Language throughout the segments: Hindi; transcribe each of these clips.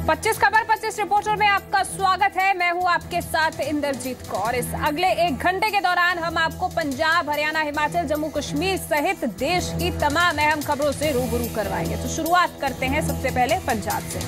25 खबर 25 रिपोर्टर में आपका स्वागत है। मैं हूं आपके साथ इंद्रजीत कौर। इस अगले 1 घंटे के दौरान हम आपको पंजाब, हरियाणा, हिमाचल, जम्मू कश्मीर सहित देश की तमाम अहम खबरों से रूबरू करवाएंगे। तो शुरुआत करते हैं सबसे पहले पंजाब से।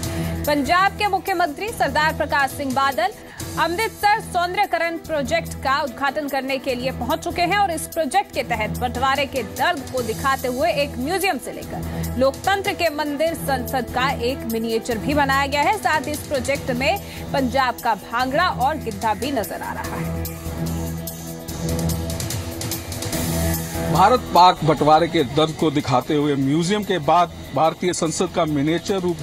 पंजाब के मुख्यमंत्री सरदार प्रकाश सिंह बादल अमृतसर सौंदर्यकरण प्रोजेक्ट का उद्घाटन करने के लिए पहुंच चुके हैं और इस प्रोजेक्ट के तहत बंटवारे के दर्द को दिखाते हुए एक म्यूजियम से लेकर लोकतंत्र के मंदिर, संसद का एक मिनिएचर भी बनाया गया है। साथ ही इस प्रोजेक्ट में पंजाब का भांगड़ा और गिद्धा भी नजर आ रहा है। भारत पाक बंटवारे के दर्द को दिखाते हुए म्यूजियम के बाद भारतीय संसद का मिनिएचर रूप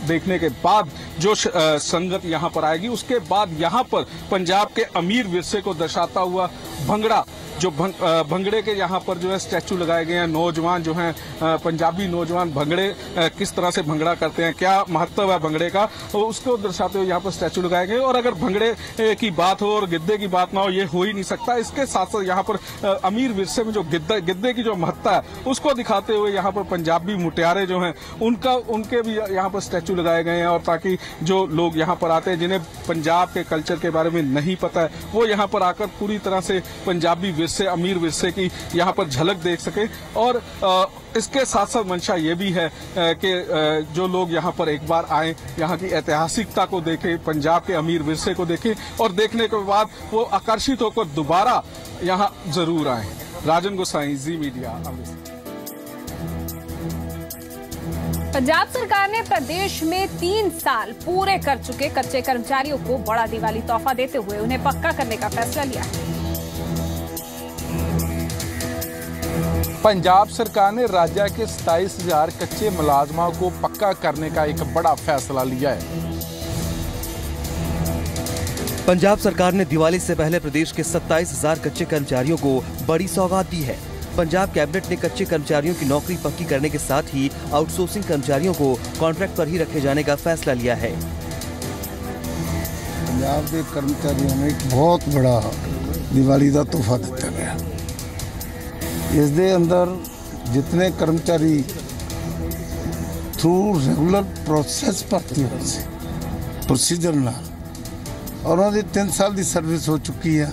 देखने के बाद जो संगत यहां पर आएगी, उसके बाद यहां पर पंजाब के अमीर विरसे को दर्शाता हुआ भंगड़ा, जो भंगड़े के यहाँ पर जो है स्टैचू लगाए गए हैं। नौजवान जो हैं, पंजाबी नौजवान भंगड़े किस तरह से भंगड़ा करते हैं, क्या महत्व है भंगड़े का, तो उसको दर्शाते हुए यहाँ पर स्टैचू लगाए गए। और अगर भंगड़े की बात हो और गिद्धे की बात ना हो, ये हो ही नहीं सकता। इसके साथ साथ यहाँ पर अमीर विरसे में जो गिद्धे की जो महत्ता है, उसको दिखाते हुए यहाँ पर पंजाबी मुटियारे जो हैं उनके भी यहाँ पर स्टैचू लगाए गए हैं। और ताकि जो लोग यहाँ पर आते हैं, जिन्हें पंजाब के कल्चर के बारे में नहीं पता है, वो यहाँ पर आकर पूरी तरह से पंजाबी विरसे, अमीर विरसे की यहाँ पर झलक देख सके। और इसके साथ साथ मंशा ये भी है कि जो लोग यहाँ पर एक बार आए, यहाँ की ऐतिहासिकता को देखें, पंजाब के अमीर विरसे को देखें और देखने के बाद वो आकर्षित होकर दोबारा यहाँ जरूर आए। राजन गोसाई, जी मीडिया, अमृतसर। पंजाब सरकार ने प्रदेश में 3 साल पूरे कर चुके कच्चे कर्मचारियों को बड़ा दिवाली तोहफा देते हुए उन्हें पक्का करने का फैसला लिया है। पंजाब सरकार ने राज्य के 27,000 कच्चे मुलाजमों को पक्का करने का एक बड़ा फैसला लिया है। पंजाब सरकार ने दिवाली से पहले प्रदेश के 27,000 कच्चे कर्मचारियों को बड़ी सौगात दी है। पंजाब कैबिनेट ने कच्चे कर्मचारियों की नौकरी पक्की करने के साथ ही आउटसोर्सिंग कर्मचारियों को कॉन्ट्रैक्ट पर ही रखे जाने का फैसला लिया है। पंजाब के कर्मचारियों में एक बहुत बड़ा दिवाली का तोहफा दिता गया। इस दे अंदर जितने कर्मचारी थ्रू रेगुलर प्रोसेस भर्ती हो सी प्रोसीजर नाल और उन्होंने 3 साल की सर्विस हो चुकी है।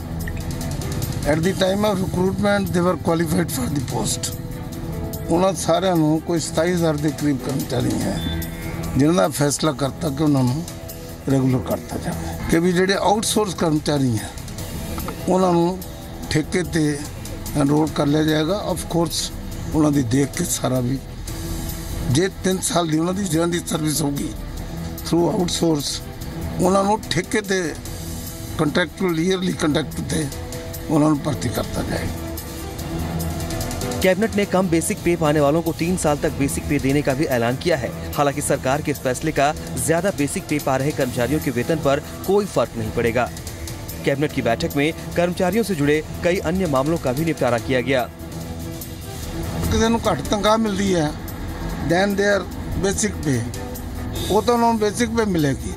At the time of recruitment they were qualified for the post. उन्होंने सारे कोई 27,000 के करीब कर्मचारी हैं जिन्होंने फैसला करता कि उन्होंने रेगुलर करता जाए कि भी ਜਿਹੜੇ आउटसोर्स कर्मचारी हैं उन्होंने ठेके ते एनरोल कर लिया जाएगा। ऑफ कोर्स उन्होंने देख के सारा भी जे 3 साल की उन्होंने जिन्होंने सर्विस होगी थ्रू आउटसोर्स उन्होंने ठेके ते कंट्रैक्चुअल ईयरली कंट्रैक्ट ते उन्होंने भर्ती करता जाएगा। कैबिनेट ने कम बेसिक पे पाने वालों को 3 साल तक बेसिक पे देने का भी ऐलान किया है। हालांकि सरकार के इस फैसले का ज्यादा बेसिक पे पा रहे कर्मचारियों के वेतन पर कोई फर्क नहीं पड़ेगा। कैबिनेट की बैठक में कर्मचारियों से जुड़े कई अन्य मामलों का भी निपटारा किया गया। किसी को घट तनख्वाह मिलती है दैन देयर बेसिक पे, वो तो उन्होंने बेसिक पे मिलेगी।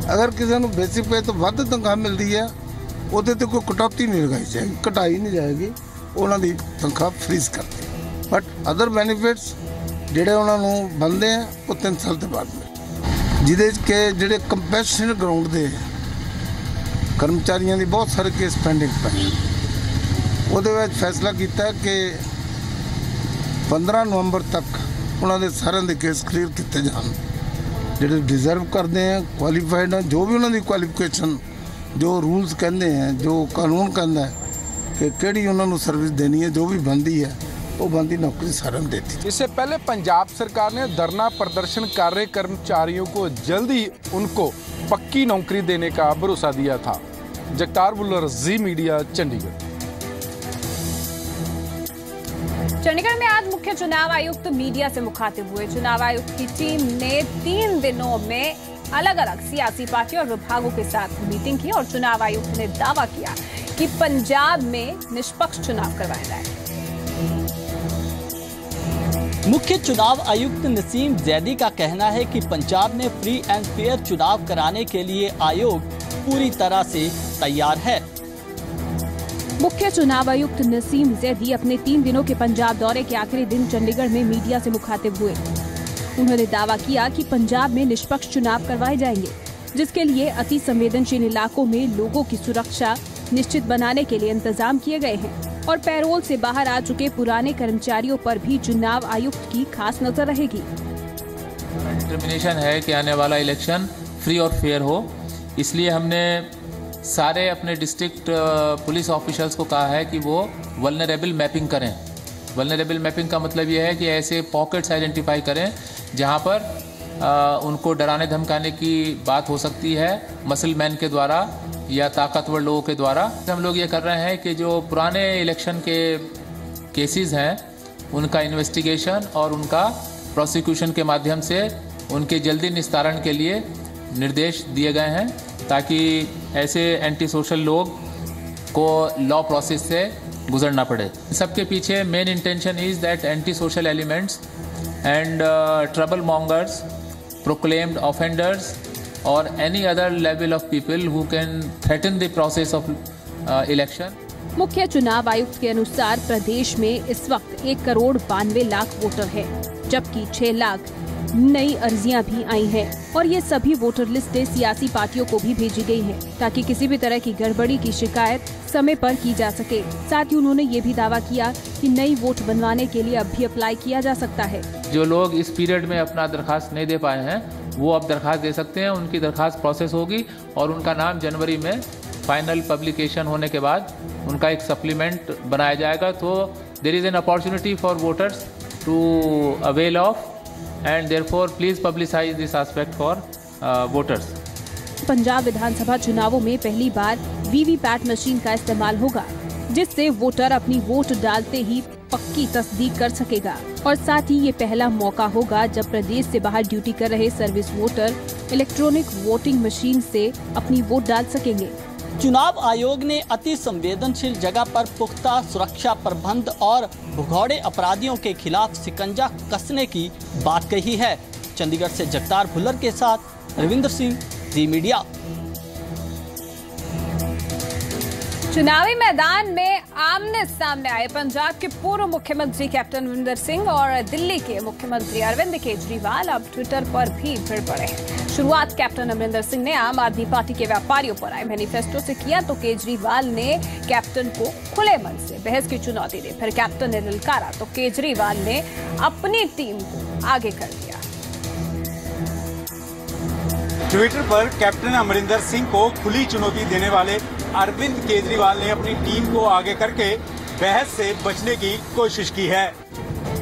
अगर किसी को बेसिक पे तो वध तनख्वाह मिलती है, वो तो कोई कटौती नहीं लगाई जाएगी, घटाई नहीं जाएगी, उन्होंने तनख्वाह फ्रीज करती। बट अदर बेनीफिट्स ਜਿਹੜੇ ਉਹਨਾਂ ਨੂੰ ਬੰਦੇ ਆ ਉਹ 3 ਸਾਲ ਦੇ ਬਾਅਦ ਮਿਲ, ਜਿਹਦੇ ਕਿ ਜਿਹੜੇ ਕੰਪੈਨਸੇਸ਼ਨ ਗਰਾਊਂਡ ਦੇ कर्मचारियों की बहुत सारे केस पेंडिंग पे वो फैसला किया कि 15 नवंबर तक उन्होंने सारे दे केस क्लीयर किए जान, जो डिजर्व करते हैं, क्वालीफाइड हैं, जो भी उन्होंने क्वालिफिकेशन, जो रूल्स कहते हैं, जो कानून कहता है कि केड़ी उन्होंने सर्विस देनी है, जो भी बनती है वो बनती नौकरी सारे देती। इससे पहले पंजाब सरकार ने धरना प्रदर्शन कर रहे कर्मचारियों को जल्दी उनको पक्की नौकरी देने का भरोसा दिया था। जगतार बुल्लर, जी मीडिया, चंडीगढ़। चंडीगढ़ में आज मुख्य चुनाव आयुक्त मीडिया से मुखातिब हुए। चुनाव आयुक्त की टीम ने 3 दिनों में अलग अलग सियासी पार्टियों और विभागों के साथ मीटिंग की और चुनाव आयुक्त ने दावा किया कि पंजाब में निष्पक्ष चुनाव करवाया जाए। मुख्य चुनाव आयुक्त नसीम जैदी का कहना है कि पंजाब में फ्री एंड फेयर चुनाव कराने के लिए आयोग पूरी तरह से तैयार है। मुख्य चुनाव आयुक्त नसीम जैदी अपने 3 दिनों के पंजाब दौरे के आखिरी दिन चंडीगढ़ में मीडिया से मुखातिब हुए। उन्होंने दावा किया कि पंजाब में निष्पक्ष चुनाव करवाए जाएंगे, जिसके लिए अति संवेदनशील इलाकों में लोगों की सुरक्षा निश्चित बनाने के लिए इंतजाम किए गए हैं और पैरोल से बाहर आ चुके पुराने कर्मचारियों पर भी चुनाव आयुक्त की खास नजर रहेगी। डिटर्मिनेशन है कि आने वाला इलेक्शन फ्री और फेयर हो, इसलिए हमने सारे अपने डिस्ट्रिक्ट पुलिस ऑफिसर्स को कहा है कि वो वल्नरेबल मैपिंग करें। वल्नरेबल मैपिंग का मतलब ये है कि ऐसे पॉकेट्स आइडेंटिफाई करें जहां पर उनको डराने धमकाने की बात हो सकती है मसल मैन के द्वारा या ताकतवर लोगों के द्वारा। हम लोग ये कर रहे हैं कि जो पुराने इलेक्शन के केसेस हैं उनका इन्वेस्टिगेशन और उनका प्रोसिक्यूशन के माध्यम से उनके जल्दी निस्तारण के लिए निर्देश दिए गए हैं, ताकि ऐसे एंटी सोशल लोग को लॉ प्रोसेस से गुजरना पड़े। सबके पीछे main intention is that anti social elements and trouble mongers, proclaimed offenders और any other level of people who can threaten the process of election. मुख्य चुनाव आयुक्त के अनुसार प्रदेश में इस वक्त 1,92,00,000 वोटर हैं, जबकि 6 लाख नई अर्जियां भी आई हैं और ये सभी वोटर लिस्टें सियासी पार्टियों को भी भेजी गई हैं, ताकि किसी भी तरह की गड़बड़ी की शिकायत समय पर की जा सके। साथ ही उन्होंने ये भी दावा किया कि नई वोट बनवाने के लिए अब भी अप्लाई किया जा सकता है। जो लोग इस पीरियड में अपना दरखास्त नहीं दे पाए हैं वो अब दरखास्त दे सकते हैं, उनकी दरखास्त प्रोसेस होगी और उनका नाम जनवरी में फाइनल पब्लिकेशन होने के बाद उनका एक सप्लीमेंट बनाया जाएगा। तो there is an opportunity for voters to avail of and therefore please publicize this aspect for voters. Punjab विधानसभा चुनावों में पहली बार वीवीपैट मशीन का इस्तेमाल होगा, जिससे वोटर अपनी वोट डालते ही पक्की तस्दीक कर सकेगा और साथ ही ये पहला मौका होगा जब प्रदेश से बाहर ड्यूटी कर रहे service voter electronic voting machine से अपनी वोट डाल सकेंगे। चुनाव आयोग ने अति संवेदनशील जगह पर पुख्ता सुरक्षा प्रबंध और भगौड़े अपराधियों के खिलाफ शिकंजा कसने की बात कही है। चंडीगढ़ से जगतार भुल्लर के साथ रविंद्र सिंह, जी मीडिया। चुनावी मैदान में आमने सामने आए पंजाब के पूर्व मुख्यमंत्री कैप्टन अमरिंदर सिंह और दिल्ली के मुख्यमंत्री अरविंद केजरीवाल अब ट्विटर पर भी भिड़ पड़े। शुरुआत कैप्टन अमरिंदर सिंह ने आम आदमी पार्टी के व्यापारियों पर आए मैनिफेस्टो से किया, तो केजरीवाल ने कैप्टन को खुले मन से बहस की चुनौती दी। फिर कैप्टन ने ललकारा तो केजरीवाल ने अपनी टीम को आगे कर दिया। ट्विटर पर कैप्टन अमरिंदर सिंह को खुली चुनौती देने वाले अरविंद केजरीवाल ने अपनी टीम को आगे करके बहस से बचने की कोशिश की है।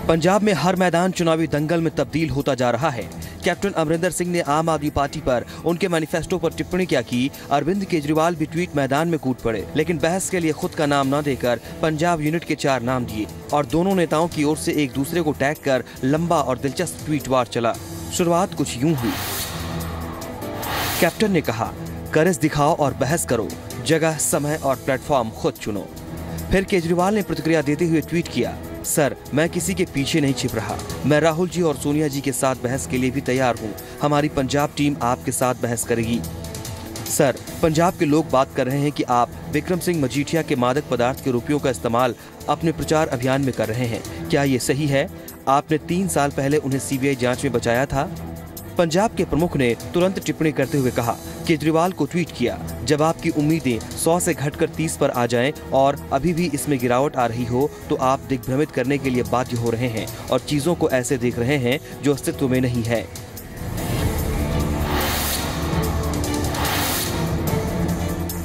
पंजाब में हर मैदान चुनावी दंगल में तब्दील होता जा रहा है। कैप्टन अमरिंदर सिंह ने आम आदमी पार्टी पर उनके मैनिफेस्टो पर टिप्पणी क्या की, अरविंद केजरीवाल भी ट्वीट मैदान में कूद पड़े, लेकिन बहस के लिए खुद का नाम न देकर पंजाब यूनिट के 4 नाम दिए और दोनों नेताओं की ओर से एक दूसरे को टैग कर लंबा और दिलचस्प ट्वीट वार चला। शुरुआत कुछ यूं हुई। कैप्टन ने कहा, करज दिखाओ और बहस करो, जगह, समय और प्लेटफॉर्म खुद चुनो। फिर केजरीवाल ने प्रतिक्रिया देते हुए ट्वीट किया, सर मैं किसी के पीछे नहीं छिप रहा, मैं राहुल जी और सोनिया जी के साथ बहस के लिए भी तैयार हूँ। हमारी पंजाब टीम आपके साथ बहस करेगी। सर पंजाब के लोग बात कर रहे हैं कि आप विक्रम सिंह मजीठिया के मादक पदार्थ के रुपयों का इस्तेमाल अपने प्रचार अभियान में कर रहे हैं, क्या ये सही है? आपने 3 साल पहले उन्हें सीबीआई जांच में बचाया था। पंजाब के प्रमुख ने तुरंत टिप्पणी करते हुए कहा, केजरीवाल को ट्वीट किया, जब आपकी उम्मीदें 100 से घटकर 30 पर आ जाएं और अभी भी इसमें गिरावट आ रही हो तो आप दिग्भ्रमित करने के लिए बाध्य हो रहे हैं और चीजों को ऐसे देख रहे हैं जो अस्तित्व में नहीं है।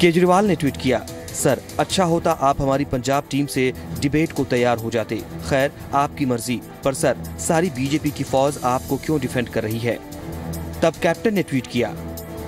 केजरीवाल ने ट्वीट किया, सर अच्छा होता आप हमारी पंजाब टीम से डिबेट को तैयार हो जाते। खैर आपकी मर्जी, पर सर सारी बीजेपी की फौज आपको क्यों डिफेंड कर रही है? तब कैप्टन ने ट्वीट किया,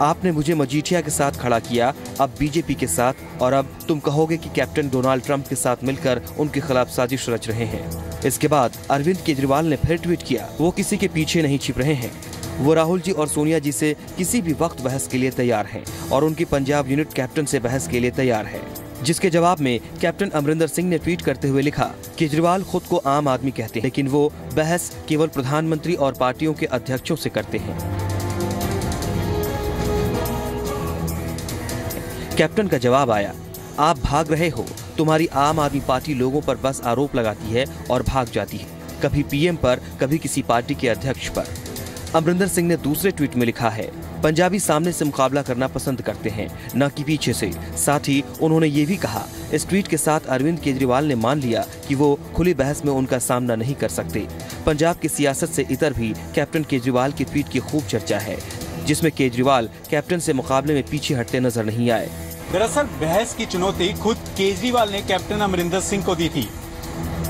आपने मुझे मजीठिया के साथ खड़ा किया, अब बीजेपी के साथ, और अब तुम कहोगे कि कैप्टन डोनाल्ड ट्रंप के साथ मिलकर उनके खिलाफ साजिश रच रहे हैं। इसके बाद अरविंद केजरीवाल ने फिर ट्वीट किया, वो किसी के पीछे नहीं छिप रहे हैं, वो राहुल जी और सोनिया जी से किसी भी वक्त बहस के लिए तैयार हैं और उनकी पंजाब यूनिट कैप्टन से बहस के लिए तैयार है। जिसके जवाब में कैप्टन अमरिंदर सिंह ने ट्वीट करते हुए लिखा, केजरीवाल खुद को आम आदमी कहते हैं, लेकिन वो बहस केवल प्रधानमंत्री और पार्टियों के अध्यक्षों से करते हैं। कैप्टन का जवाब आया, आप भाग रहे हो, तुम्हारी आम आदमी पार्टी लोगों पर बस आरोप लगाती है और भाग जाती है, कभी पीएम पर, कभी किसी पार्टी के अध्यक्ष पर। अमरिंदर सिंह ने दूसरे ट्वीट में लिखा है, पंजाबी सामने से मुकाबला करना पसंद करते हैं, न कि पीछे से। साथ ही उन्होंने ये भी कहा, इस ट्वीट के साथ अरविंद केजरीवाल ने मान लिया कि वो खुली बहस में उनका सामना नहीं कर सकते। पंजाब की सियासत से इतर भी कैप्टन केजरीवाल की ट्वीट की खूब चर्चा है, जिसमें केजरीवाल कैप्टन से मुकाबले में पीछे हटते नजर नहीं आए। दरअसल बहस की चुनौती खुद केजरीवाल ने कैप्टन अमरिंदर सिंह को दी थी।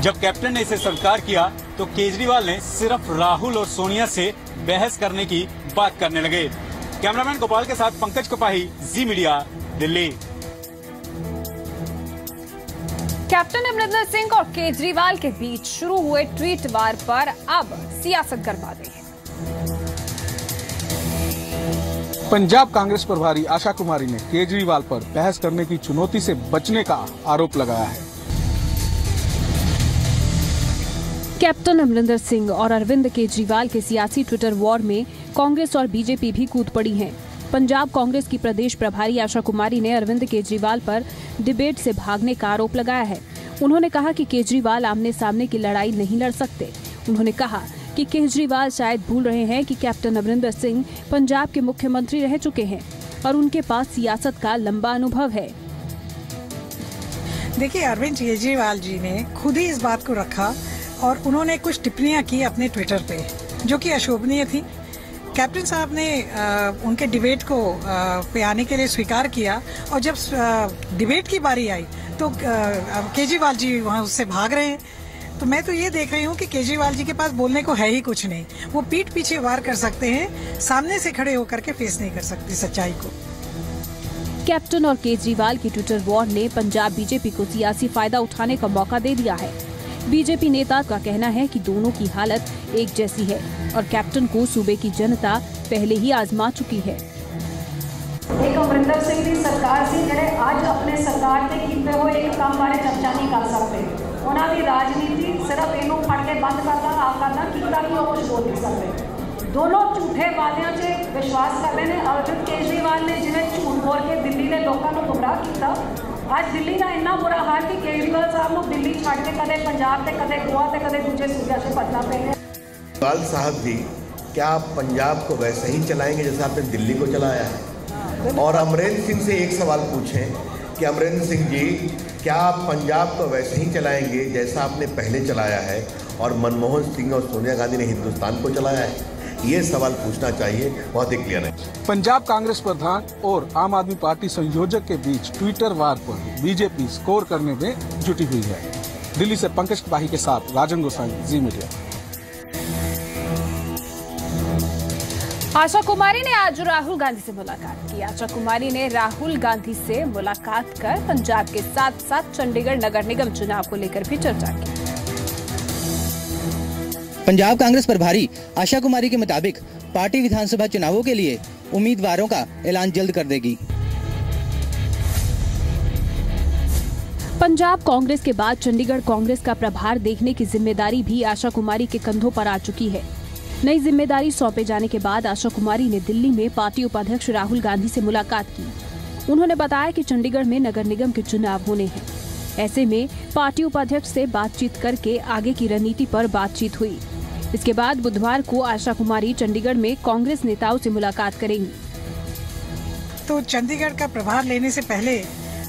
जब कैप्टन ने इसे स्वीकार किया तो केजरीवाल ने सिर्फ राहुल और सोनिया से बहस करने की बात करने लगे। कैमरामैन गोपाल के साथ पंकज कपाही, जी मीडिया, दिल्ली। कैप्टन अमरिंदर सिंह और केजरीवाल के बीच शुरू हुए ट्वीट वार पर अब सियासत गरमा गई है। पंजाब कांग्रेस प्रभारी आशा कुमारी ने केजरीवाल पर बहस करने की चुनौती से बचने का आरोप लगाया है। कैप्टन अमरिंदर सिंह और अरविंद केजरीवाल के सियासी ट्विटर वॉर में कांग्रेस और बीजेपी भी कूद पड़ी हैं। पंजाब कांग्रेस की प्रदेश प्रभारी आशा कुमारी ने अरविंद केजरीवाल पर डिबेट से भागने का आरोप लगाया है। उन्होंने कहा कि केजरीवाल आमने सामने की लड़ाई नहीं लड़ सकते। उन्होंने कहा कि केजरीवाल शायद भूल रहे हैं कि कैप्टन अमरिंदर सिंह पंजाब के मुख्यमंत्री रह चुके हैं और उनके पास सियासत का लंबा अनुभव है। देखिए, अरविंद केजरीवाल जी ने खुद ही इस बात को रखा और उन्होंने कुछ टिप्पणियां की अपने ट्विटर पे, जो कि अशोभनीय थी। कैप्टन साहब ने उनके डिबेट को पे आने के लिए स्वीकार किया और जब डिबेट की बारी आई तो केजरीवाल जी वहां उससे भाग रहे हैं। तो मैं तो ये देख रही हूँ कि केजरीवाल जी के पास बोलने को है ही कुछ नहीं। वो पीठ पीछे वार कर सकते हैं, सामने से खड़े होकर के फेस नहीं कर सकते सच्चाई को। कैप्टन और केजरीवाल की ट्विटर वॉर ने पंजाब बीजेपी को सियासी फायदा उठाने का मौका दे दिया है। बीजेपी नेता का कहना है कि दोनों की हालत एक जैसी है और कैप्टन को सूबे की जनता पहले ही आजमा चुकी है। एक अमरिंदर सिंह की सरकार से ਜਿਹੜੇ ਅੱਜ अपने सरकार के ਕੀਤੇ ਹੋਏ एक काम बारे चर्चा नहीं कर सकते। ਉਹਨਾਂ ਦੀ राजनीति सिर्फ ਇਹਨੂੰ फड़ के बंद करना आप करना कितना भी कुछ बोल नहीं सकते। दोनों झूठे वादियां 'ਚ विश्वास कर रहे हैं। अरविंद केजरीवाल ने जिन्हें झूठ बोल के दिल्ली के लोगों को गुमराह किया। आज दिल्ली का इन्ना बुरा हाल कि केजरीवाल साहब को दिल्ली छड़ के कदे पंजाब से कदे गोवा से कदे दूसरे सूबे से भजना पे है। केजरीवाल साहब जी, क्या आप पंजाब को वैसे ही चलाएंगे जैसे आपने दिल्ली को चलाया है? और अमरिंदर सिंह से एक सवाल पूछें कि अमरिंदर सिंह जी, क्या आप पंजाब को वैसे ही चलाएंगे जैसा आपने पहले चलाया है और मनमोहन सिंह और सोनिया गांधी ने हिंदुस्तान को चलाया है? ये सवाल पूछना चाहिए, बहुत ही क्लियर है। पंजाब कांग्रेस प्रधान और आम आदमी पार्टी संयोजक के बीच ट्विटर वार पर बीजेपी स्कोर करने में जुटी हुई है। दिल्ली से पंकज कपाही के साथ राजन गोसाई, जी मीडिया। आशा कुमारी ने आज राहुल गांधी से मुलाकात की। आशा कुमारी ने राहुल गांधी से मुलाकात कर पंजाब के साथ साथ चंडीगढ़ नगर निगम चुनाव को लेकर भी चर्चा की। पंजाब कांग्रेस प्रभारी आशा कुमारी के मुताबिक पार्टी विधानसभा चुनावों के लिए उम्मीदवारों का ऐलान जल्द कर देगी। पंजाब कांग्रेस के बाद चंडीगढ़ कांग्रेस का प्रभार देखने की जिम्मेदारी भी आशा कुमारी के कंधों पर आ चुकी है। नई जिम्मेदारी सौंपे जाने के बाद आशा कुमारी ने दिल्ली में पार्टी उपाध्यक्ष राहुल गांधी से मुलाकात की। उन्होंने बताया कि चंडीगढ़ में नगर निगम के चुनाव होने हैं। ऐसे में पार्टी उपाध्यक्ष से बातचीत करके आगे की रणनीति पर बातचीत हुई। इसके बाद बुधवार को आशा कुमारी चंडीगढ़ में कांग्रेस नेताओं से मुलाकात करेंगी। तो चंडीगढ़ का प्रभार लेने से पहले,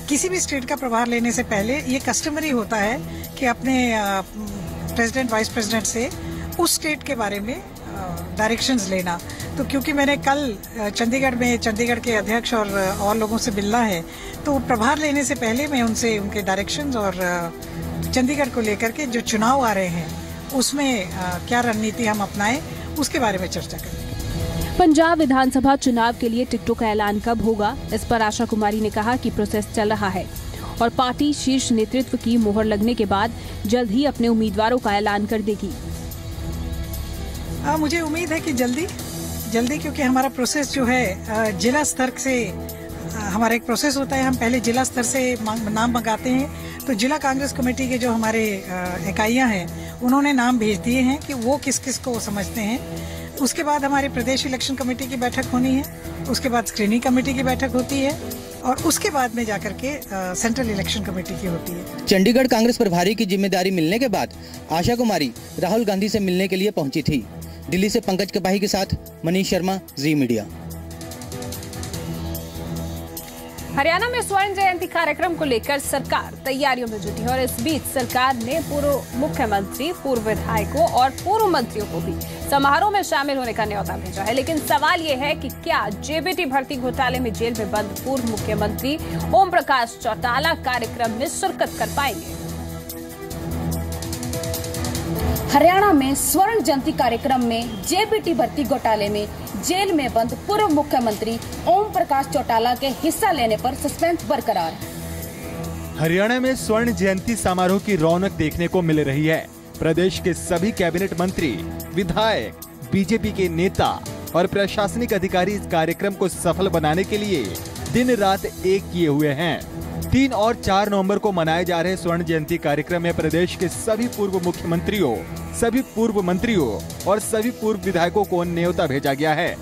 किसी भी स्टेट का प्रभार लेने से पहले ये कस्टमरी होता है कि अपने प्रेसिडेंट वाइस प्रेसिडेंट से उस स्टेट के बारे में डायरेक्शंस लेना। तो क्योंकि मैंने कल चंडीगढ़ में चंडीगढ़ के अध्यक्ष और लोगों से मिलना है, तो प्रभार लेने से पहले मैं उनसे उनके डायरेक्शंस और चंडीगढ़ को लेकर के जो चुनाव आ रहे हैं उसमें क्या रणनीति हम अपनाएं उसके बारे में चर्चा करेंगे। पंजाब विधानसभा चुनाव के लिए टिकटों का ऐलान कब होगा, इस पर आशा कुमारी ने कहा कि प्रोसेस चल रहा है और पार्टी शीर्ष नेतृत्व की मोहर लगने के बाद जल्द ही अपने उम्मीदवारों का ऐलान कर देगी। मुझे उम्मीद है कि जल्दी, क्योंकि हमारा प्रोसेस जो है जिला स्तर से हमारा एक प्रोसेस होता है। हम पहले जिला स्तर से नाम मंगाते हैं, तो जिला कांग्रेस कमेटी के जो हमारे इकाइयां हैं उन्होंने नाम भेज दिए हैं कि वो किस किस को समझते हैं। उसके बाद हमारे प्रदेश इलेक्शन कमेटी की बैठक होनी है, उसके बाद स्क्रीनिंग कमेटी की बैठक होती है और उसके बाद में जाकर के सेंट्रल इलेक्शन कमेटी की होती है। चंडीगढ़ कांग्रेस प्रभारी की जिम्मेदारी मिलने के बाद आशा कुमारी राहुल गांधी से मिलने के लिए पहुंची थी। दिल्ली से पंकज कपाही के साथ मनीष शर्मा, जी मीडिया। हरियाणा में स्वर्ण जयंती कार्यक्रम को लेकर सरकार तैयारियों में जुटी है और इस बीच सरकार ने पूर्व मुख्यमंत्री, पूर्व विधायकों और पूर्व मंत्रियों को भी समारोह में शामिल होने का न्योता भेजा है। लेकिन सवाल ये है कि क्या जेबीटी भर्ती घोटाले में जेल में बंद पूर्व मुख्यमंत्री ओम प्रकाश चौटाला कार्यक्रम में शिरकत कर पाएंगे? हरियाणा में स्वर्ण जयंती कार्यक्रम में जेबीटी भर्ती घोटाले में जेल में बंद पूर्व मुख्यमंत्री ओम प्रकाश चौटाला के हिस्सा लेने पर सस्पेंस बरकरार। हरियाणा में स्वर्ण जयंती समारोह की रौनक देखने को मिल रही है। प्रदेश के सभी कैबिनेट मंत्री, विधायक, बीजेपी के नेता और प्रशासनिक अधिकारी इस कार्यक्रम को सफल बनाने के लिए दिन रात एक किए हुए हैं। 3 और 4 नवंबर को मनाए जा रहे स्वर्ण जयंती कार्यक्रम में प्रदेश के सभी पूर्व मुख्यमंत्रियों, सभी पूर्व मंत्रियों और सभी पूर्व विधायकों को न्योता भेजा गया है।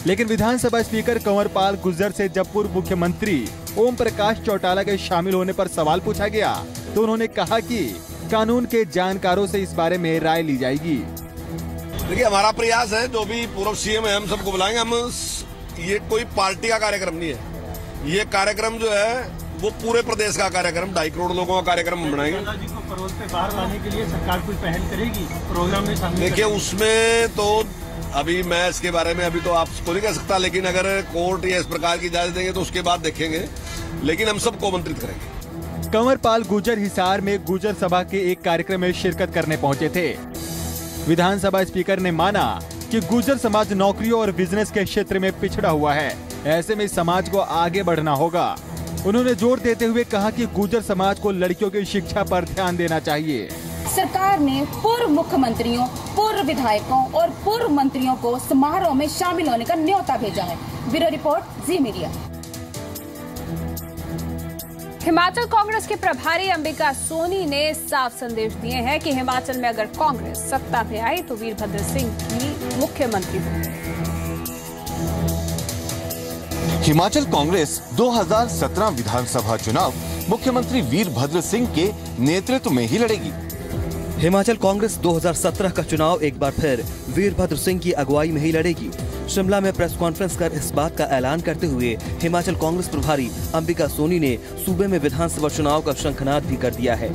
लेकिन विधानसभा स्पीकर कंवर पाल गुर्जर से जब पूर्व मुख्यमंत्री ओम प्रकाश चौटाला के शामिल होने पर सवाल पूछा गया तो उन्होंने कहा कि कानून के जानकारों से इस बारे में राय ली जाएगी। देखिए, हमारा प्रयास है, जो भी पूर्व सीएम है हम सबको बुलाएंगे। हम ये कोई पार्टी का कार्यक्रम नहीं है, ये कार्यक्रम जो है वो पूरे प्रदेश का कार्यक्रम, 2.5 करोड़ लोगों का कार्यक्रम बनाएंगे। जी को पैरोल पे बाहर लाने के लिए सरकार कोई पहल करेगी प्रोग्राम में शामिल? देखिए, उसमें तो अभी मैं इसके बारे में अभी तो आपको नहीं कह सकता, लेकिन अगर कोर्ट या इस प्रकार की इजाजत देंगे तो उसके बाद देखेंगे, लेकिन हम सबको आमंत्रित करेंगे। कंवर पाल गुर्जर हिसार में गुर्जर सभा के एक कार्यक्रम में शिरकत करने पहुंचे थे। विधानसभा स्पीकर ने माना कि गुर्जर समाज नौकरियों और बिजनेस के क्षेत्र में पिछड़ा हुआ है, ऐसे में समाज को आगे बढ़ना होगा। उन्होंने जोर देते हुए कहा कि गुर्जर समाज को लड़कियों की शिक्षा पर ध्यान देना चाहिए। सरकार ने पूर्व मुख्यमंत्रियों, पूर्व विधायकों और पूर्व मंत्रियों को समारोह में शामिल होने का न्योता भेजा है। ब्यूरो रिपोर्ट, जी मीडिया। हिमाचल कांग्रेस के प्रभारी अंबिका सोनी ने साफ संदेश दिए हैं कि हिमाचल में अगर कांग्रेस सत्ता में आई तो वीरभद्र सिंह ही मुख्यमंत्री होंगे। हिमाचल कांग्रेस 2017 विधानसभा चुनाव मुख्यमंत्री वीरभद्र सिंह के नेतृत्व में ही लड़ेगी। हिमाचल कांग्रेस 2017 का चुनाव एक बार फिर वीरभद्र सिंह की अगुवाई में ही लड़ेगी। शिमला में प्रेस कॉन्फ्रेंस कर इस बात का ऐलान करते हुए हिमाचल कांग्रेस प्रभारी अंबिका सोनी ने सूबे में विधानसभा चुनाव का शंखनाद भी कर दिया है।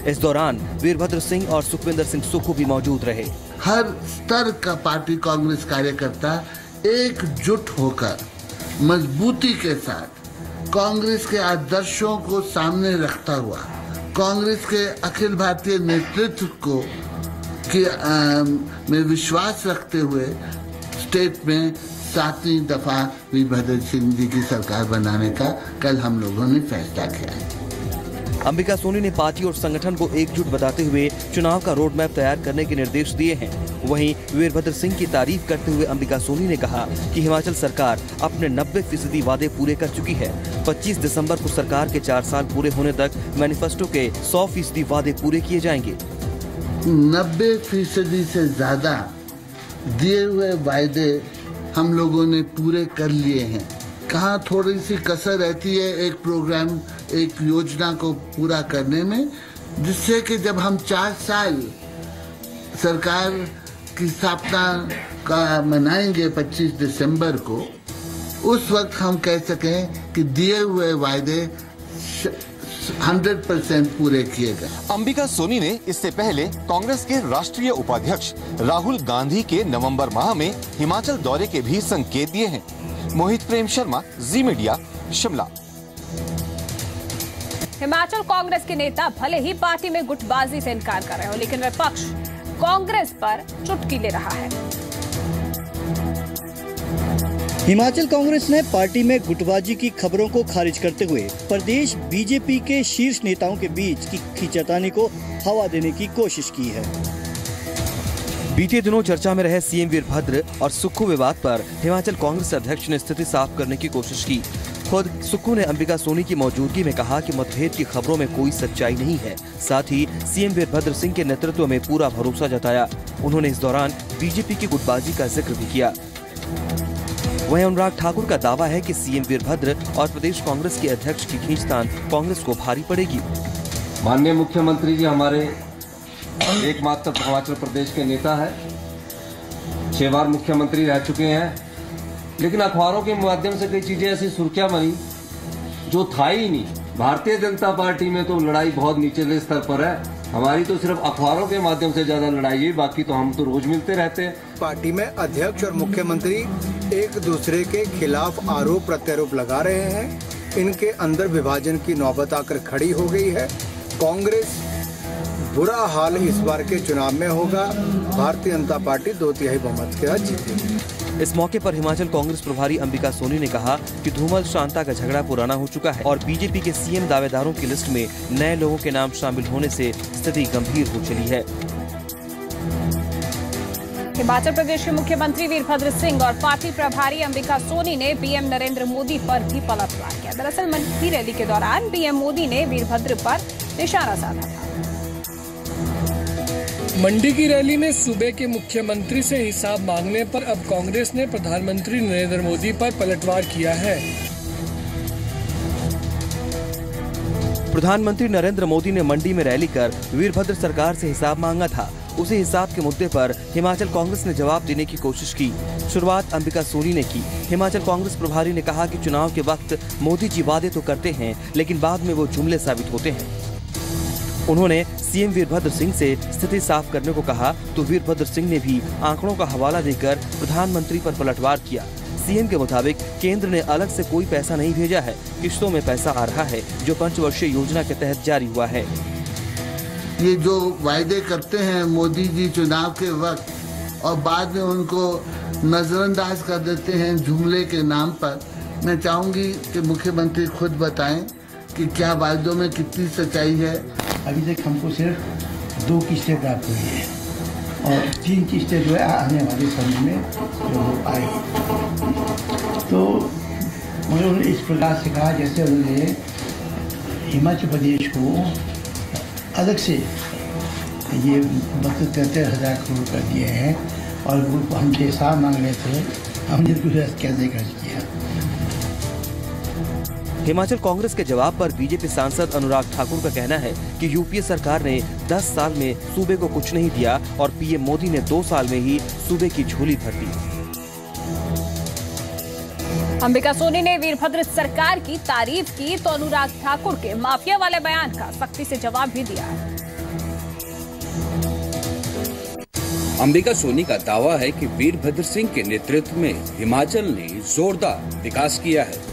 इस दौरान वीरभद्र सिंह और सुखविंदर सिंह सुक्खू भी मौजूद रहे। हर स्तर का पार्टी कांग्रेस कार्यकर्ता एकजुट होकर मजबूती के साथ कांग्रेस के आदर्शों को सामने रखता हुआ कांग्रेस के अखिल भारतीय नेतृत्व को में विश्वास रखते हुए स्टेट में 7वीं दफा वीरभद्र सिंह जी की सरकार बनाने का कल हम लोगों ने फैसला किया है। अंबिका सोनी ने पार्टी और संगठन को एकजुट बताते हुए चुनाव का रोड मैप तैयार करने के निर्देश दिए हैं। वहीं वीरभद्र सिंह की तारीफ करते हुए अंबिका सोनी ने कहा कि हिमाचल सरकार अपने 90% वादे पूरे कर चुकी है। 25 दिसंबर को सरकार के 4 साल पूरे होने तक मैनिफेस्टो के 100% वादे पूरे किए जाएंगे। 90% से ज्यादा दिए हुए वायदे हम लोगों ने पूरे कर लिए हैं। कहाँ थोड़ी सी कसर रहती है एक प्रोग्राम, एक योजना को पूरा करने में, जिससे कि जब हम 4 साल सरकार की स्थापना का मनाएंगे 25 दिसंबर को, उस वक्त हम कह सकें कि दिए हुए वायदे 100% पूरे किए गए। अंबिका सोनी ने इससे पहले कांग्रेस के राष्ट्रीय उपाध्यक्ष राहुल गांधी के नवंबर माह में हिमाचल दौरे के भी संकेत दिए हैं। मोहित प्रेम शर्मा, जी मीडिया, शिमला। हिमाचल कांग्रेस के नेता भले ही पार्टी में गुटबाजी से इनकार कर रहे हो, लेकिन विपक्ष कांग्रेस पर चुटकी ले रहा है। हिमाचल कांग्रेस ने पार्टी में गुटबाजी की खबरों को खारिज करते हुए प्रदेश बीजेपी के शीर्ष नेताओं के बीच की खींचातानी को हवा देने की कोशिश की है। बीते दिनों चर्चा में रहे सीएम वीरभद्र और सुक्खू विवाद पर हिमाचल कांग्रेस अध्यक्ष ने स्थिति साफ करने की कोशिश की। खुद सुक्खू ने अंबिका सोनी की मौजूदगी में कहा कि मतभेद की खबरों में कोई सच्चाई नहीं है। साथ ही सीएम वीरभद्र सिंह के नेतृत्व में पूरा भरोसा जताया। उन्होंने इस दौरान बीजेपी की गुटबाजी का जिक्र भी किया। वहीं अनुराग ठाकुर का दावा है कि सीएम वीरभद्र और प्रदेश कांग्रेस के अध्यक्ष की खींचतान कांग्रेस को भारी पड़ेगी। माननीय मुख्यमंत्री जी हमारे एकमात्र हिमाचल प्रदेश के नेता है 6 बार मुख्यमंत्री रह चुके हैं, लेकिन अखबारों के माध्यम से कई चीजें ऐसी सुर्खियां बनी जो था ही नहीं। भारतीय जनता पार्टी में तो लड़ाई बहुत निचले स्तर पर है, हमारी तो सिर्फ अखबारों के माध्यम से ज्यादा लड़ाई है, बाकी तो हम तो रोज मिलते रहते हैं। पार्टी में अध्यक्ष और मुख्यमंत्री एक दूसरे के खिलाफ आरोप प्रत्यारोप लगा रहे हैं। इनके अंदर विभाजन की नौबत आकर खड़ी हो गई है। कांग्रेस बुरा हाल इस बार के चुनाव में होगा। भारतीय जनता पार्टी 2/3 बहुमत के साथ जीतेगी। इस मौके पर हिमाचल कांग्रेस प्रभारी अंबिका सोनी ने कहा कि धूमल शांता का झगड़ा पुराना हो चुका है और बीजेपी के सीएम दावेदारों की लिस्ट में नए लोगों के नाम शामिल होने से स्थिति गंभीर हो चली है। हिमाचल प्रदेश के मुख्यमंत्री वीरभद्र सिंह और पार्टी प्रभारी अंबिका सोनी ने पीएम नरेंद्र मोदी पर भी पलटवार किया। दरअसल मंडी रैली के दौरान पीएम मोदी ने वीरभद्र पर निशाना साधा था। मंडी की रैली में सूबे के मुख्यमंत्री से हिसाब मांगने पर अब कांग्रेस ने प्रधानमंत्री नरेंद्र मोदी पर पलटवार किया है। प्रधानमंत्री नरेंद्र मोदी ने मंडी में रैली कर वीरभद्र सरकार से हिसाब मांगा था। उसी हिसाब के मुद्दे पर हिमाचल कांग्रेस ने जवाब देने की कोशिश की। शुरुआत अंबिका सोनी ने की। हिमाचल कांग्रेस प्रभारी ने कहा कि चुनाव के वक्त मोदी जी वादे तो करते हैं, लेकिन बाद में वो जुमले साबित होते हैं। उन्होंने सीएम वीरभद्र सिंह से स्थिति साफ करने को कहा तो वीरभद्र सिंह ने भी आंकड़ों का हवाला देकर प्रधानमंत्री पर पलटवार किया। सीएम के मुताबिक केंद्र ने अलग से कोई पैसा नहीं भेजा है, किश्तों में पैसा आ रहा है जो पंचवर्षीय योजना के तहत जारी हुआ है। ये जो वायदे करते हैं मोदी जी चुनाव के वक्त और बाद में उनको नजरअंदाज कर देते हैं जुमले के नाम पर, मैं चाहूंगी कि मुख्यमंत्री खुद बताएं कि क्या वायदों में कितनी सच्चाई है। अभी तक हमको सिर्फ 2 किस्तें प्राप्त हुई है और 3 किस्तें जो है आने वाले समय में जो आएगी। तो उन्होंने इस प्रकार से कहा जैसे उन्होंने हिमाचल प्रदेश को अलग से ये 72-73,000 करोड़ कर दिए हैं और वो हमसे हिसाब मांग रहे थे, हमने कुछ कैसे कर दिया। हिमाचल कांग्रेस के जवाब पर बीजेपी सांसद अनुराग ठाकुर का कहना है कि यूपीए सरकार ने 10 साल में सूबे को कुछ नहीं दिया और पीएम मोदी ने 2 साल में ही सूबे की झोली भर दी। अंबिका सोनी ने वीरभद्र सरकार की तारीफ की तो अनुराग ठाकुर के माफिया वाले बयान का सख्ती से जवाब भी दिया। अंबिका सोनी का दावा है कि वीरभद्र सिंह के नेतृत्व में हिमाचल ने जोरदार विकास किया है।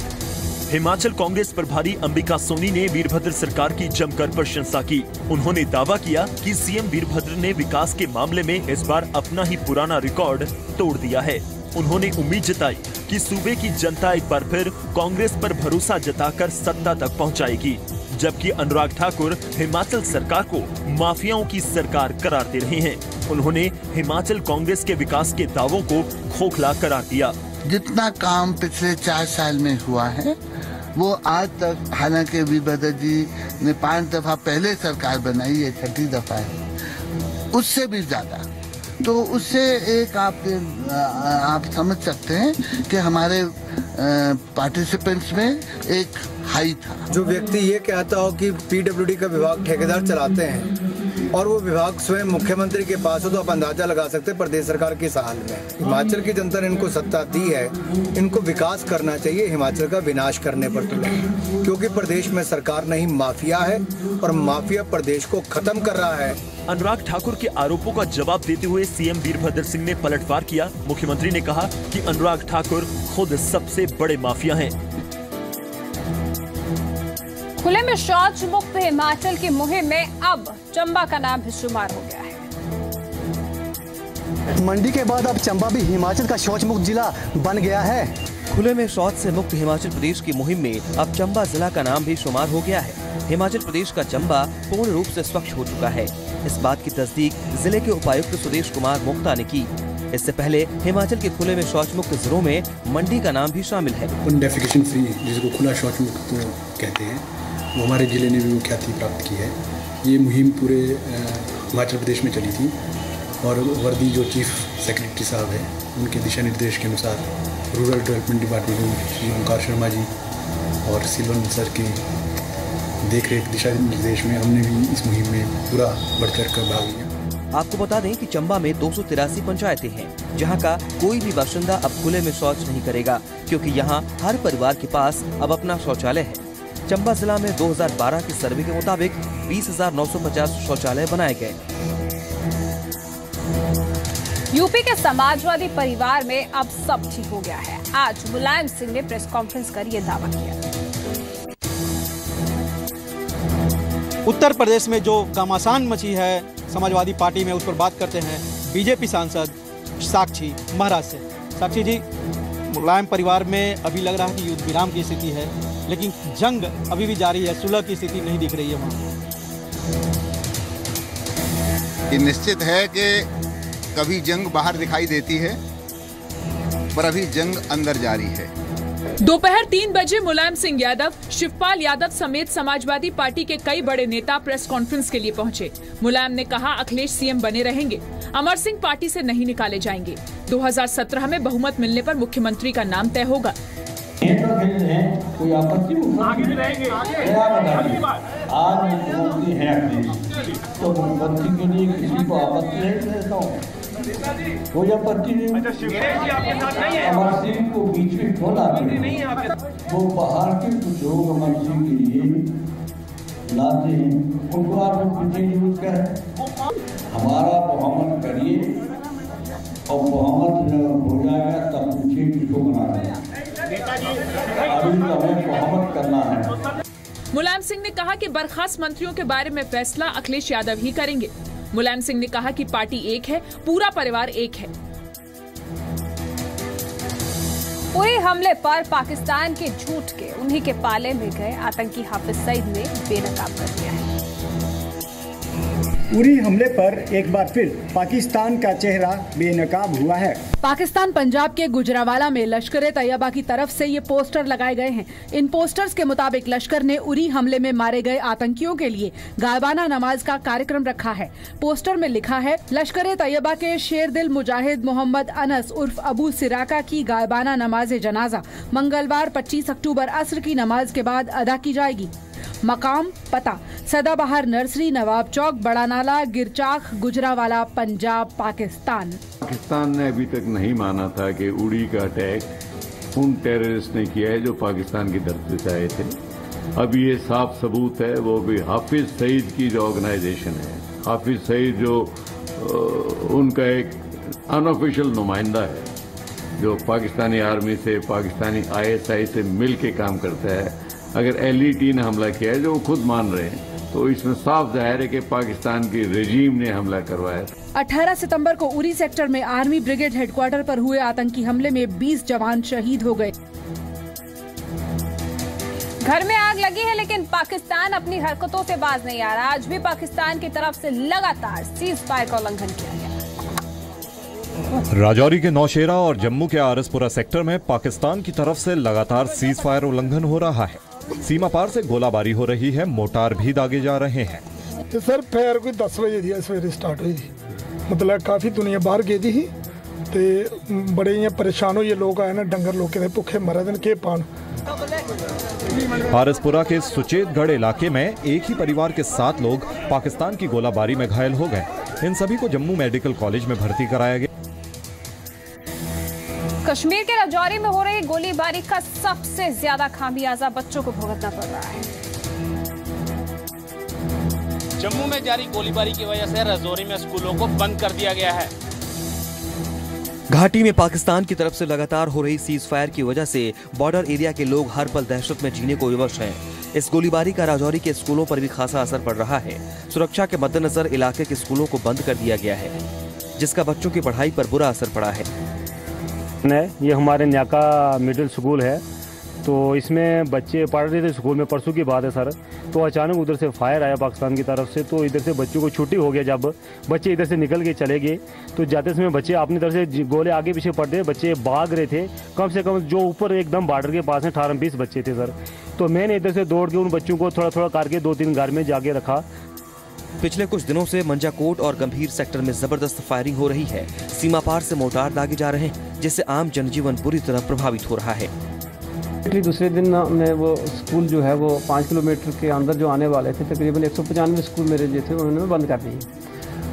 हिमाचल कांग्रेस प्रभारी अंबिका सोनी ने वीरभद्र सरकार की जमकर प्रशंसा की। उन्होंने दावा किया कि सीएम वीरभद्र ने विकास के मामले में इस बार अपना ही पुराना रिकॉर्ड तोड़ दिया है। उन्होंने उम्मीद जताई कि सूबे की जनता एक बार फिर कांग्रेस पर भरोसा जताकर सत्ता तक पहुंचाएगी, जबकि अनुराग ठाकुर हिमाचल सरकार को माफियाओं की सरकार करार दे रहे हैं। उन्होंने हिमाचल कांग्रेस के विकास के दावों को खोखला करार दिया। जितना काम पिछले 4 साल में हुआ है वो आज तक, हालांकि वीरभद्र जी ने 5 दफा पहले सरकार बनाई है, 6ठी दफा है, उससे भी ज्यादा। तो उससे एक आप समझ सकते हैं कि हमारे पार्टिसिपेंट्स में एक हाई था। जो व्यक्ति ये कहता हो कि पीडब्ल्यूडी का विभाग ठेकेदार चलाते हैं और वो विभाग स्वयं मुख्यमंत्री के पास हो, तो आप अंदाजा लगा सकते हैं प्रदेश सरकार किस हाल में। हिमाचल की जनता ने इनको सत्ता दी है, इनको विकास करना चाहिए, हिमाचल का विनाश करने पर तुले, क्योंकि प्रदेश में सरकार नहीं माफिया है और माफिया प्रदेश को खत्म कर रहा है। अनुराग ठाकुर के आरोपों का जवाब देते हुए सीएम वीरभद्र सिंह ने पलटवार किया। मुख्यमंत्री ने कहा कि अनुराग ठाकुर खुद सबसे बड़े माफिया हैं। खुले में शौच मुक्त हिमाचल की मुहिम में अब चंबा का नाम भी शुमार हो गया है। मंडी के बाद अब चंबा भी हिमाचल का शौच मुक्त जिला बन गया है। खुले में शौच से मुक्त हिमाचल प्रदेश की मुहिम में अब चंबा जिला का नाम भी शुमार हो गया है। हिमाचल प्रदेश का चंबा पूर्ण रूप से स्वच्छ हो चुका है। इस बात की तस्दीक जिले के उपायुक्त सुदेश कुमार मुक्ता ने की। इससे पहले हिमाचल के खुले में शौच मुक्त जिलों में मंडी का नाम भी शामिल है। डेफिकेशन फ्री, जिसको खुला शौच मुक्त कहते हैं, वो हमारे जिले ने भी ख्याति प्राप्त की है। ये मुहिम पूरे हिमाचल प्रदेश में चली थी और वर्दी जो चीफ सेक्रेटरी साहब है उनके दिशा निर्देश के अनुसार रूरल डेवलपमेंट डिपार्टमेंट श्री ओंकार शर्मा जी और सिल्वन सर की देखरेख दिशा निर्देश में हमने भी इस मुहिम में पूरा बढ़ चढ़ कर भाग लिया। आपको बता दें कि चंबा में 283 पंचायतें हैं, जहां का कोई भी बाशिंदा अब खुले में शौच नहीं करेगा, क्योंकि यहां हर परिवार के पास अब अपना शौचालय है। चंबा जिला में 2012 के सर्वे के मुताबिक 20,950 शौचालय बनाए गए। यूपी के समाजवादी परिवार में अब सब ठीक हो गया है। आज मुलायम सिंह ने प्रेस कॉन्फ्रेंस कर ये दावा किया। उत्तर प्रदेश में जो घमासान मची है समाजवादी पार्टी में, उस पर बात करते हैं बीजेपी सांसद साक्षी महाराज से। साक्षी जी, मुलायम परिवार में अभी लग रहा है कि युद्ध विराम की स्थिति है, लेकिन जंग अभी भी जारी है, सुलह की स्थिति नहीं दिख रही है वहाँ। ये निश्चित है कि कभी जंग बाहर दिखाई देती है, पर अभी जंग अंदर जारी है। दोपहर 3 बजे मुलायम सिंह यादव, शिवपाल यादव समेत समाजवादी पार्टी के कई बड़े नेता प्रेस कॉन्फ्रेंस के लिए पहुंचे। मुलायम ने कहा अखिलेश सीएम बने रहेंगे, अमर सिंह पार्टी से नहीं निकाले जाएंगे। 2017 में बहुमत मिलने पर मुख्यमंत्री का नाम तय होगा। कोई आपत्ति आगे रहेंगे, आज मुख्यमंत्री है अखिलेश, तो मुख्यमंत्री के लिए किसी को आपत्ति नहीं देता हूँ, कोई आपत्ति नहीं। अमर सिंह को बीच में क्यों लाते हैं? वो बाहर के कुछ लोग अमर सिंह के लिए लाते हैं, उनको आप पीछे यूज करें। हमारा बहुमत करिए और बहुमत हो जाएगा तब पीछे किसको बनाना है, अभी तो हमें बहुमत करना है। मुलायम सिंह ने कहा कि बर्खास्त मंत्रियों के बारे में फैसला अखिलेश यादव ही करेंगे। मुलायम सिंह ने कहा कि पार्टी एक है, पूरा परिवार एक है। उरी हमले पर पाकिस्तान के झूठ के उन्हीं के पाले में गए आतंकी हाफिज सईद ने बेनकाब कर दिया है। उरी हमले पर एक बार फिर पाकिस्तान का चेहरा बेनकाब हुआ है। पाकिस्तान पंजाब के गुजरावाला में लश्कर तैयबा की तरफ से ये पोस्टर लगाए गए हैं। इन पोस्टर्स के मुताबिक लश्कर ने उरी हमले में मारे गए आतंकियों के लिए गायबाना नमाज का कार्यक्रम रखा है। पोस्टर में लिखा है, लश्कर तैयबा के शेरदिल मुजाहिद मोहम्मद अनस उर्फ अबू सिराका की गायबाना नमाज जनाजा मंगलवार 25 अक्टूबर अस्र की नमाज के बाद अदा की जाएगी। मकाम पता सदाबहार नर्सरी, नवाब चौक, बड़ा नाला, गिरचाख, गुजरावाला, पंजाब, पाकिस्तान। पाकिस्तान ने अभी तक नहीं माना था कि उड़ी का अटैक उन टेररिस्ट ने किया है जो पाकिस्तान की धरती से आए थे। अब ये साफ सबूत है, वो भी हाफिज सईद की जो ऑर्गेनाइजेशन है, हाफिज सईद जो उनका एक अनऑफिशियल नुमाइंदा है जो पाकिस्तानी आर्मी से, पाकिस्तानी ISI से मिल के काम करता है। अगर LET ने हमला किया है जो वो खुद मान रहे हैं, तो इसमें साफ जाहिर है कि पाकिस्तान की रेजीम ने हमला करवाया। 18 सितंबर को उरी सेक्टर में आर्मी ब्रिगेड हेडक्वार्टर पर हुए आतंकी हमले में 20 जवान शहीद हो गए। घर में आग लगी है, लेकिन पाकिस्तान अपनी हरकतों से बाज नहीं आ रहा। आज भी पाकिस्तान की तरफ से लगातार सीज फायर का उल्लंघन किया गया। राजौरी के नौशेरा और जम्मू के आरसपुरा सेक्टर में पाकिस्तान की तरफ से लगातार सीज फायर उल्लंघन हो रहा है। सीमा पार से गोलाबारी हो रही है, मोटार भी दागे जा रहे हैं। सर फायर कोई 10 बजे दी सवेरे स्टार्ट हुई, मतलब काफी दुनिया बाहर गई थी ते बड़े इयां परेशान होइए लोग आए ना, डंगर लोग के भुखे मरे दिन के पान। आरसपुरा के सुचेतगढ़ इलाके में एक ही परिवार के 7 लोग पाकिस्तान की गोलाबारी में घायल हो गए। इन सभी को जम्मू मेडिकल कॉलेज में भर्ती कराया गया। कश्मीर के राजौरी में हो रही गोलीबारी का सबसे ज्यादा खामियाजा बच्चों को भुगतना पड़ रहा है। जम्मू में जारी गोलीबारी की वजह से राजौरी में स्कूलों को बंद कर दिया गया है। घाटी में पाकिस्तान की तरफ से लगातार हो रही सीज फायर की वजह से बॉर्डर एरिया के लोग हर पल दहशत में जीने को विवश हैं। इस गोलीबारी का राजौरी के स्कूलों पर भी खासा असर पड़ रहा है। सुरक्षा के मद्देनजर इलाके के स्कूलों को बंद कर दिया गया है, जिसका बच्चों की पढ़ाई पर बुरा असर पड़ा है। ये हमारे न्याका मिडिल स्कूल है, तो इसमें बच्चे पढ़ रहे थे स्कूल में, परसों की बात है सर। तो अचानक उधर से फायर आया पाकिस्तान की तरफ से, तो इधर से बच्चों को छुट्टी हो गया। जब बच्चे इधर से निकल के चले गए तो जाते समय बच्चे अपनी तरफ से गोले आगे पीछे पड़ते, बच्चे भाग रहे थे। कम से कम जो ऊपर एकदम बॉर्डर के पास है 18-20 बच्चे थे सर। तो मैंने इधर से दौड़ के उन बच्चों को थोड़ा थोड़ा करके 2-3 घर में जाके रखा। पिछले कुछ दिनों से मंजाकोट और गंभीर सेक्टर में जबरदस्त फायरिंग हो रही है। सीमा पार से मोर्टार दागे जा रहे हैं, जिससे आम जनजीवन बुरी तरह प्रभावित हो रहा है। दूसरे दिन में वो स्कूल जो है वो 5 किलोमीटर के अंदर जो आने वाले थे, तकरीबन 195 स्कूल मेरे जो थे उन्होंने बंद कर दिए।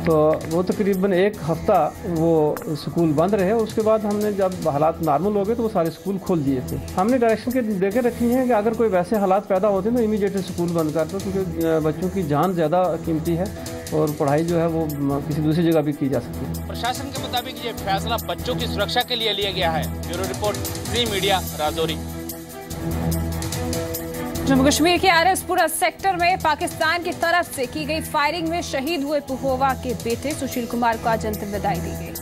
तो वो तकरीबन एक हफ्ता वो स्कूल बंद रहे। उसके बाद हमने जब हालात नॉर्मल हो गए तो वो सारे स्कूल खोल दिए थे। हमने डायरेक्शन के देके रखी हैं कि अगर कोई वैसे हालात पैदा होते हैं तो इमीडिएटली स्कूल बंद कर दो, क्योंकि बच्चों की जान ज़्यादा कीमती है और पढ़ाई जो है वो किसी दूसरी जगह भी की जा सकती है। प्रशासन के मुताबिक ये फैसला बच्चों की सुरक्षा के लिए लिया गया है। Bureau report, free media, Rajouri. Jammu Kashmir के आरएसपुरा सेक्टर में पाकिस्तान की तरफ से की गई फायरिंग में शहीद हुए पुहोवा के बेटे सुशील कुमार को आज अंतिम विदाई दी गई।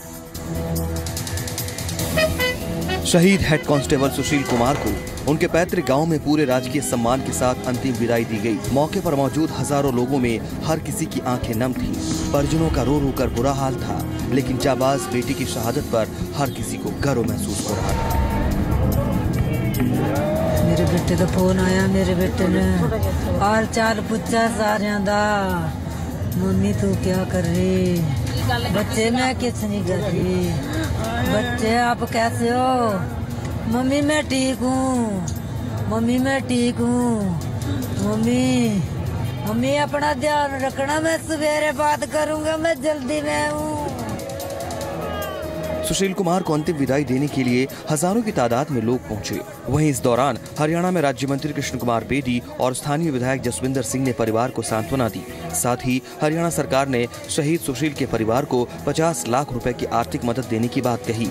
शहीद हेड कांस्टेबल सुशील कुमार को उनके पैतृक गांव में पूरे राजकीय सम्मान के साथ अंतिम विदाई दी गई। मौके पर मौजूद हजारों लोगों में हर किसी की आंखें नम थीं। परिजनों का रो रो कर बुरा हाल था, लेकिन जाबाज बेटी की शहादत पर हर किसी को गर्व महसूस हो रहा था। मेरे बेटे का फोन आया, मेरे बेटे ने हाल चाल पूछा सारियां दा, मम्मी तू क्या कर रही? बच्चे मैं किस नहीं कर रही, बच्चे आप कैसे हो? मम्मी मैं ठीक हूँ, मम्मी मैं ठीक हूँ, मम्मी अपना ध्यान रखना, मैं सवेरे बात करूँगा, मैं जल्दी में हूँ। सुशील कुमार को अंतिम विदाई देने के लिए हजारों की तादाद में लोग पहुंचे। वहीं इस दौरान हरियाणा में राज्य मंत्री कृष्ण कुमार बेदी और स्थानीय विधायक जसविंदर सिंह ने परिवार को सांत्वना दी। साथ ही हरियाणा सरकार ने शहीद सुशील के परिवार को 50 लाख रुपए की आर्थिक मदद देने की बात कही।